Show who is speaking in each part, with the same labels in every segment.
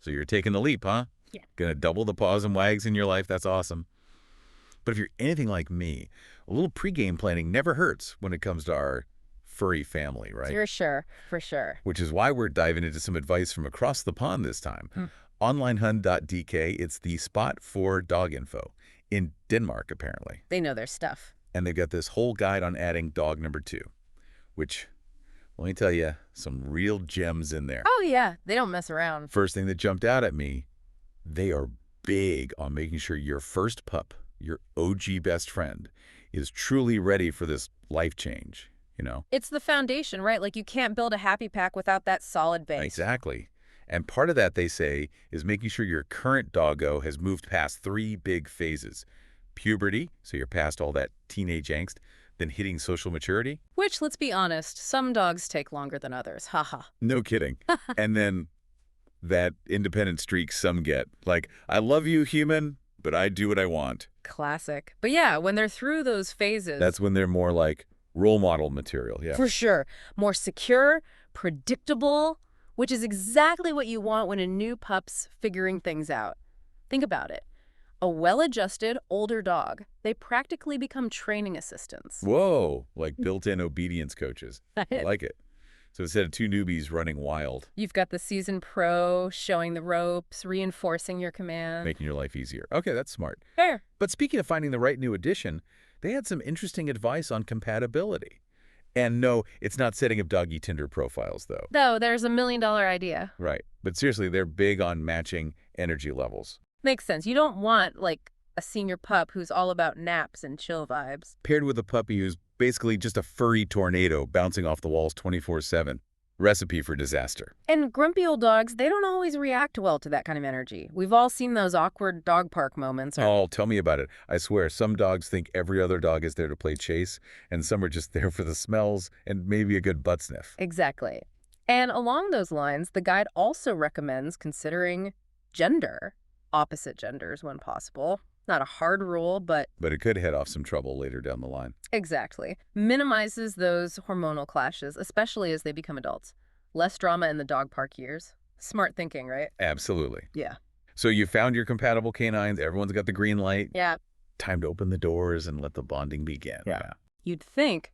Speaker 1: So you're taking the leap, huh?
Speaker 2: Yeah.
Speaker 1: Gonna double the paws and wags in your life. That's awesome. But if you're anything like me, a little pregame planning never hurts when it comes to our furry family, right?
Speaker 2: For sure. For sure.
Speaker 1: Which is why we're diving into some advice from across the pond this time.
Speaker 2: Mm.
Speaker 1: Onlinehund.dk, it's the spot for dog info. In Denmark, apparently.
Speaker 2: They know their stuff.
Speaker 1: And they've got this whole guide on adding dog number 2, which, let me tell you, some real gems in there.
Speaker 2: Oh, yeah. They don't mess around.
Speaker 1: First thing that jumped out at me, they are big on making sure your first pup, your OG best friend, is truly ready for this life change, you know?
Speaker 2: It's the foundation, right? Like, you can't build a happy pack without that solid base.
Speaker 1: Exactly. And part of that, they say, is making sure your current doggo has moved past 3 big phases. Puberty, so you're past all that teenage angst, then hitting social maturity.
Speaker 2: Which, let's be honest, some dogs take longer than others. Haha.
Speaker 1: No kidding. And then that independent streak some get. Like, I love you, human, but I do what I want.
Speaker 2: Classic. But yeah, when they're through those phases...
Speaker 1: That's when they're more like role model material, yeah.
Speaker 2: For sure. More secure, predictable, which is exactly what you want when a new pup's figuring things out. Think about it. A well-adjusted, older dog, they practically become training assistants.
Speaker 1: Whoa, like built-in obedience coaches. I like it. So instead of 2 newbies running wild.
Speaker 2: You've got the seasoned pro showing the ropes, reinforcing your command.
Speaker 1: Making your life easier. Okay, that's smart.
Speaker 2: Fair.
Speaker 1: But speaking of finding the right new addition, they had some interesting advice on compatibility. And no, it's not setting up doggy Tinder profiles, though.
Speaker 2: Though there's $1 million idea.
Speaker 1: Right. But seriously, they're big on matching energy levels.
Speaker 2: Makes sense. You don't want, like, a senior pup who's all about naps and chill vibes.
Speaker 1: Paired with a puppy who's basically just a furry tornado bouncing off the walls 24/7. Recipe for disaster.
Speaker 2: And grumpy old dogs, they don't always react well to that kind of energy. We've all seen those awkward dog park moments.
Speaker 1: Oh, tell me about it. I swear, some dogs think every other dog is there to play chase, and some are just there for the smells and maybe a good butt sniff.
Speaker 2: Exactly. And along those lines, the guide also recommends considering gender, opposite genders when possible. Not a hard rule, but
Speaker 1: it could head off some trouble later down the line.
Speaker 2: Exactly. Minimizes those hormonal clashes, especially as they become adults. Less drama in the dog park years. Smart thinking, right?
Speaker 1: Absolutely.
Speaker 2: Yeah.
Speaker 1: So you found your compatible canines. Everyone's got the green light.
Speaker 2: Yeah.
Speaker 1: Time to open the doors and let the bonding begin.
Speaker 2: Yeah. You'd think.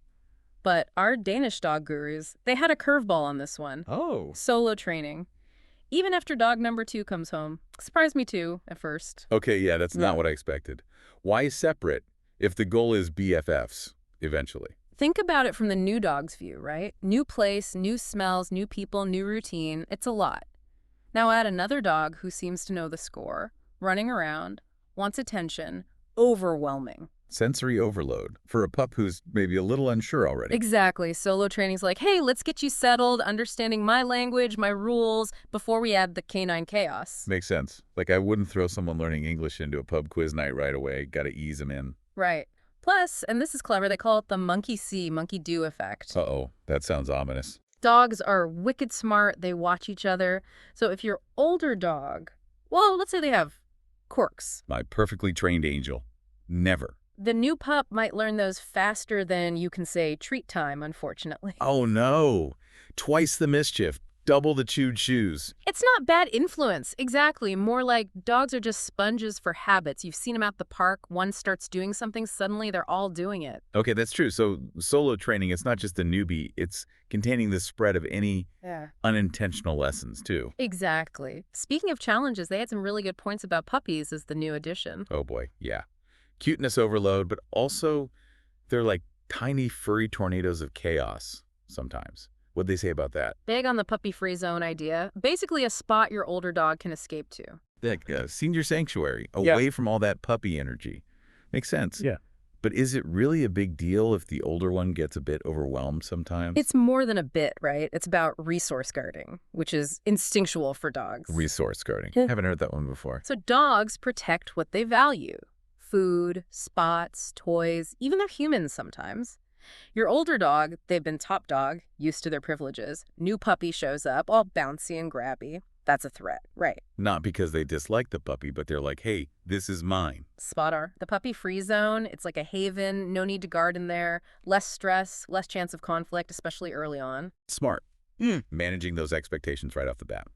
Speaker 2: But our Danish dog gurus, they had a curveball on this one.
Speaker 1: Oh.
Speaker 2: Solo training. Even after dog number 2 comes home. Surprised me too, at first.
Speaker 1: Okay, yeah, that's not what I expected. Why separate if the goal is BFFs eventually?
Speaker 2: Think about it from the new dog's view, right? New place, new smells, new people, new routine. It's a lot. Now add another dog who seems to know the score, running around, wants attention, overwhelming.
Speaker 1: Sensory overload for a pup who's maybe a little unsure already.
Speaker 2: Exactly. Solo training's like, hey, let's get you settled, understanding my language, my rules, before we add the canine chaos.
Speaker 1: Makes sense. Like, I wouldn't throw someone learning English into a pub quiz night right away. Got to ease them in.
Speaker 2: Right. Plus, and this is clever, they call it the monkey see, monkey do effect.
Speaker 1: Uh-oh, that sounds ominous.
Speaker 2: Dogs are wicked smart. They watch each other. So if your older dog, well, let's say they have quirks.
Speaker 1: My perfectly trained angel. Never.
Speaker 2: The new pup might learn those faster than you can say treat time, unfortunately.
Speaker 1: Oh, no. Twice the mischief. Double the chewed shoes.
Speaker 2: It's not bad influence. Exactly. More like dogs are just sponges for habits. You've seen them at the park. One starts doing something, suddenly they're all doing it.
Speaker 1: Okay, that's true. So solo training, it's not just a newbie. It's containing the spread of any unintentional lessons, too.
Speaker 2: Exactly. Speaking of challenges, they had some really good points about puppies as the new addition.
Speaker 1: Oh, boy. Yeah. Cuteness overload, but also they're like tiny furry tornadoes of chaos sometimes. What'd they say about that?
Speaker 2: Big on the puppy-free zone idea. Basically a spot your older dog can escape to.
Speaker 1: Like a senior sanctuary, away from all that puppy energy. Makes sense.
Speaker 3: Yeah.
Speaker 1: But is it really a big deal if the older one gets a bit overwhelmed sometimes?
Speaker 2: It's more than a bit, right? It's about resource guarding, which is instinctual for dogs.
Speaker 1: Resource guarding. Haven't heard that one before.
Speaker 2: So dogs protect what they value. Food, spots, toys, even their humans sometimes. Your older dog, they've been top dog, used to their privileges. New puppy shows up, all bouncy and grabby. That's a threat, right?
Speaker 1: Not because they dislike the puppy, but they're like, hey, this is mine.
Speaker 2: Spot on. The puppy-free zone, it's like a haven, no need to guard in there, less stress, less chance of conflict, especially early on.
Speaker 1: Smart. Managing those expectations right off the bat.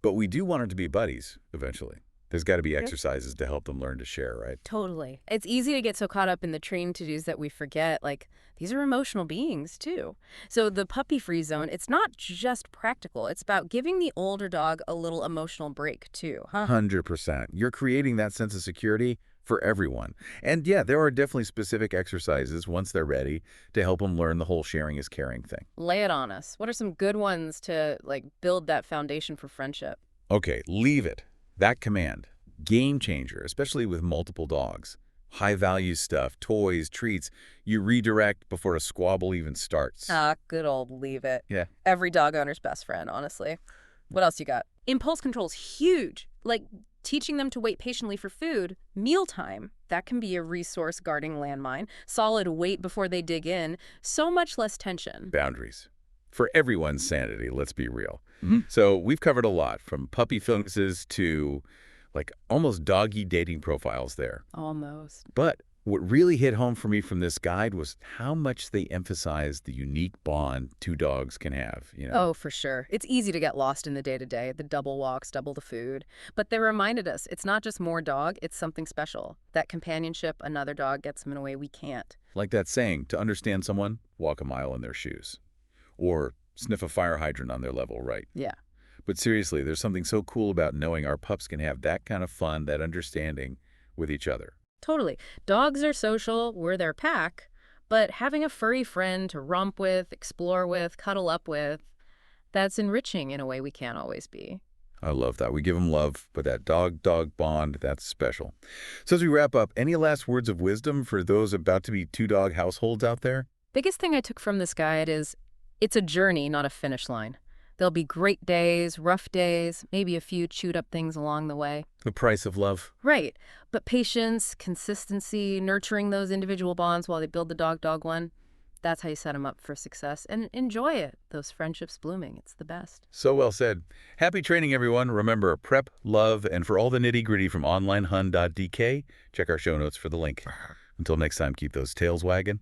Speaker 1: But we do want them to be buddies eventually. There's got to be exercises to help them learn to share, right?
Speaker 2: Totally. It's easy to get so caught up in the train to-dos that we forget, like, these are emotional beings, too. So the puppy-free zone, it's not just practical. It's about giving the older dog a little emotional break, too, huh?
Speaker 1: 100%. You're creating that sense of security for everyone. And yeah, there are definitely specific exercises once they're ready to help them learn the whole sharing is caring thing.
Speaker 2: Lay it on us. What are some good ones to, like, build that foundation for friendship?
Speaker 1: Okay, leave it. That command. Game changer, especially with multiple dogs. High-value stuff, toys, treats. You redirect before a squabble even starts.
Speaker 2: Ah, good old leave it.
Speaker 1: Yeah.
Speaker 2: Every dog owner's best friend, honestly. What else you got? Impulse control's huge. Like teaching them to wait patiently for food, mealtime. That can be a resource guarding landmine. Solid wait before they dig in. So much less tension.
Speaker 1: Boundaries. For everyone's sanity, let's be real. So we've covered a lot, from puppy focuses to like almost doggy dating profiles there.
Speaker 2: Almost.
Speaker 1: But what really hit home for me from this guide was how much they emphasized the unique bond two dogs can have.
Speaker 2: Oh, for sure. It's easy to get lost in the day-to-day, the double walks, double the food. But they reminded us it's not just more dog, it's something special. That companionship another dog gets them in a way we can't.
Speaker 1: Like that saying, to understand someone, walk a mile in their shoes. Or sniff a fire hydrant on their level, right?
Speaker 2: Yeah.
Speaker 1: But seriously, there's something so cool about knowing our pups can have that kind of fun, that understanding with each other.
Speaker 2: Totally. Dogs are social, we're their pack, but having a furry friend to romp with, explore with, cuddle up with, that's enriching in a way we can't always be.
Speaker 1: I love that. We give them love, but that dog-dog bond, that's special. So as we wrap up, any last words of wisdom for those about to be two-dog households out there?
Speaker 2: Biggest thing I took from this guide is it's a journey, not a finish line. There'll be great days, rough days, maybe a few chewed up things along the way.
Speaker 1: The price of love.
Speaker 2: Right. But patience, consistency, nurturing those individual bonds while they build the dog-dog one, that's how you set them up for success. And enjoy it, those friendships blooming. It's the best.
Speaker 1: So well said. Happy training, everyone. Remember, prep, love, and for all the nitty-gritty from Onlinehund.dk, check our show notes for the link. Until next time, keep those tails wagging.